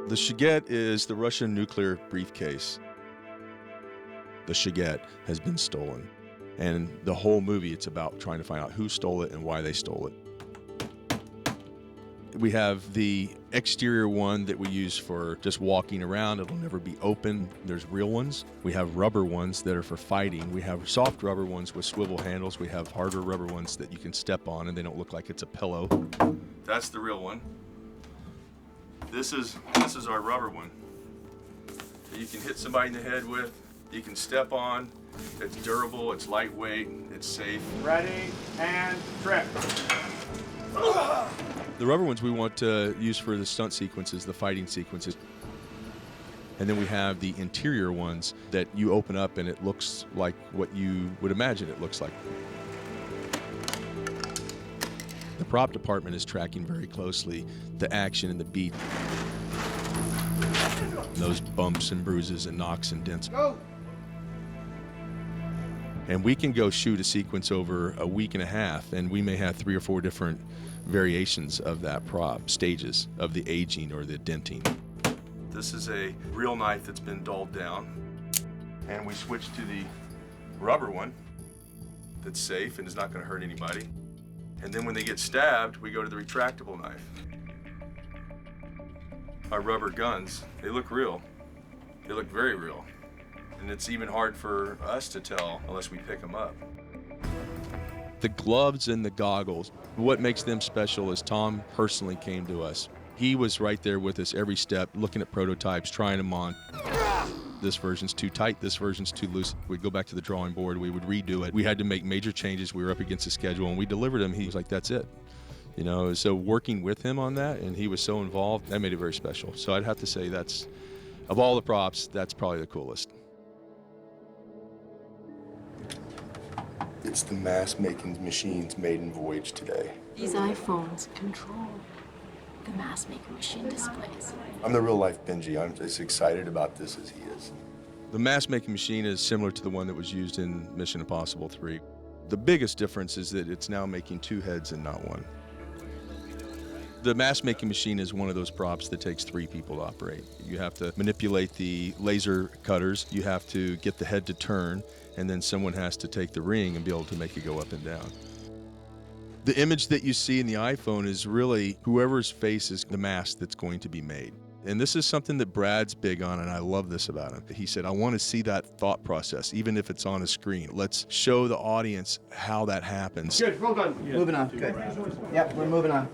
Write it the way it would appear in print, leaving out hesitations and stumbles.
The Shiget is the Russian nuclear briefcase. The Shiget has been stolen. And the whole movie, it's about trying to find out who stole it and why they stole it. We have the exterior one that we use for just walking around. It'll never be open. There's real ones. We have rubber ones that are for fighting. We have soft rubber ones with swivel handles. We have harder rubber ones that you can step on and they don't look like it's a pillow. That's the real one. This is our rubber one that you can hit somebody in the head with. You can step on. It's durable, it's lightweight, it's safe. Ready, and trip. The rubber ones we want to use for the stunt sequences, the fighting sequences. And then we have the interior ones that you open up and it looks like what you would imagine it looks like. The prop department is tracking very closely the action and the beat. Those bumps and bruises and knocks and dents. Go! And we can go shoot a sequence over a week and a half, and we may have 3 or 4 different variations of that prop, stages of the aging or the denting. This is a real knife that's been dulled down. And we switch to the rubber one that's safe and is not going to hurt anybody. And then when they get stabbed, we go to the retractable knife. Our rubber guns, they look real. They look very real. And it's even hard for us to tell unless we pick them up. The gloves and the goggles, what makes them special is Tom personally came to us. He was right there with us every step, looking at prototypes, trying them on. This version's too tight, this version's too loose. We'd go back to the drawing board, we would redo it. We had to make major changes, we were up against the schedule, and we delivered him. He was like, that's it. You know, so working with him on that, and he was so involved, that made it very special. So I'd have to say that's, of all the props, that's probably the coolest. It's the mask-making machine's maiden voyage today. These iPhones control the mask-making machine displays. I'm the real-life Benji. I'm as excited about this as he is. The mask-making machine is similar to the one that was used in Mission Impossible 3. The biggest difference is that it's now making 2 heads and not 1. The mask-making machine is one of those props that takes 3 people to operate. You have to manipulate the laser cutters, you have to get the head to turn, and then someone has to take the ring and be able to make it go up and down. The image that you see in the iPhone is really whoever's face is the mask that's going to be made. And this is something that Brad's big on, and I love this about him. He said, I want to see that thought process, even if it's on a screen. Let's show the audience how that happens. Good, well done. Moving on, good. Yep, we're moving on.